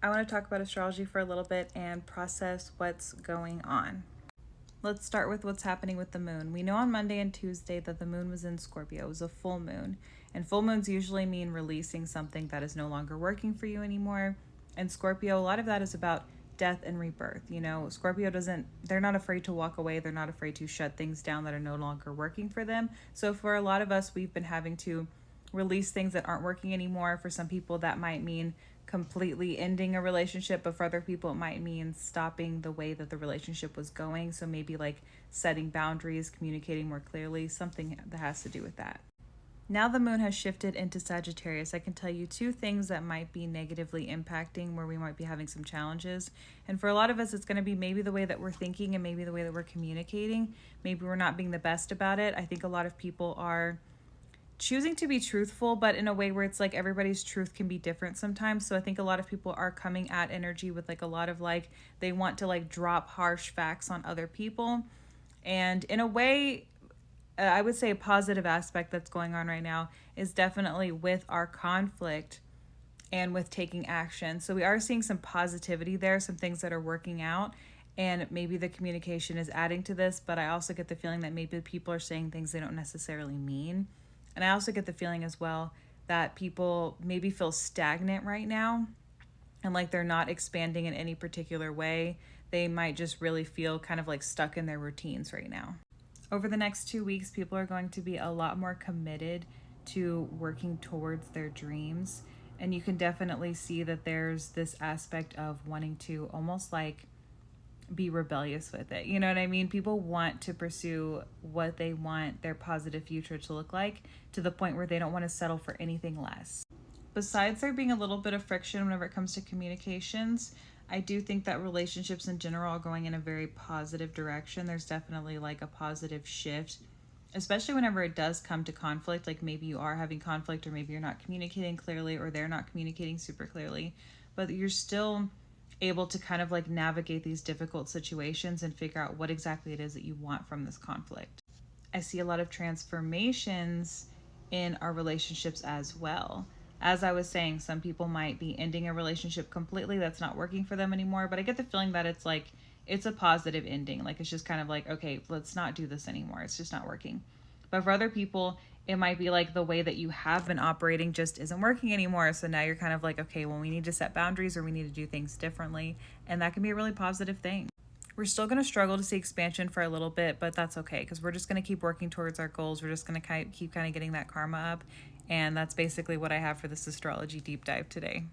I want to talk about astrology for a little bit and process what's going on. Let's start with what's happening with the moon. We know on Monday and Tuesday that the moon was in Scorpio. It was a full moon. And full moons usually mean releasing something that is no longer working for you anymore. And Scorpio, a lot of that is about death and rebirth. Scorpio they're not afraid to walk away. They're not afraid to shut things down that are no longer working for them. So for a lot of us, we've been having to release things that aren't working anymore. For some people, that might mean completely ending a relationship, but for other people it might mean stopping the way that the relationship was going. So maybe like setting boundaries, communicating more clearly, something that has to do with that. Now the moon has shifted into Sagittarius. I can tell you two things that might be negatively impacting where we might be having some challenges. And for a lot of us, it's going to be maybe the way that we're thinking and maybe the way that we're communicating. Maybe we're not being the best about it. I think a lot of people are choosing to be truthful, but in a way where it's like everybody's truth can be different sometimes. So I think a lot of people are coming at energy with like a lot of like, they want to like drop harsh facts on other people. And in a way, I would say a positive aspect that's going on right now is definitely with our conflict and with taking action. So we are seeing some positivity there, some things that are working out. And maybe the communication is adding to this, but I also get the feeling that maybe people are saying things they don't necessarily mean. And I also get the feeling as well that people maybe feel stagnant right now and like they're not expanding in any particular way. They might just really feel kind of like stuck in their routines right now. Over the next 2 weeks, people are going to be a lot more committed to working towards their dreams. And you can definitely see that there's this aspect of wanting to almost like be rebellious with it. You know what I mean? People want to pursue what they want their positive future to look like to the point where they don't want to settle for anything less. Besides there being a little bit of friction whenever it comes to communications, I do think that relationships in general are going in a very positive direction. There's definitely like a positive shift, especially whenever it does come to conflict. Like maybe you are having conflict, or maybe you're not communicating clearly, or they're not communicating super clearly, but you're still able to kind of like navigate these difficult situations and figure out what exactly it is that you want from this conflict. I see a lot of transformations in our relationships as well. As I was saying, some people might be ending a relationship completely that's not working for them anymore, but I get the feeling that it's like it's a positive ending. Like it's just kind of like, okay, let's not do this anymore. It's just not working. But for other people, it might be like the way that you have been operating just isn't working anymore. So now you're kind of like, okay, well, we need to set boundaries or we need to do things differently. And that can be a really positive thing. We're still going to struggle to see expansion for a little bit, but that's okay because we're just going to keep working towards our goals. We're just going to keep kind of getting that karma up. And that's basically what I have for this astrology deep dive today.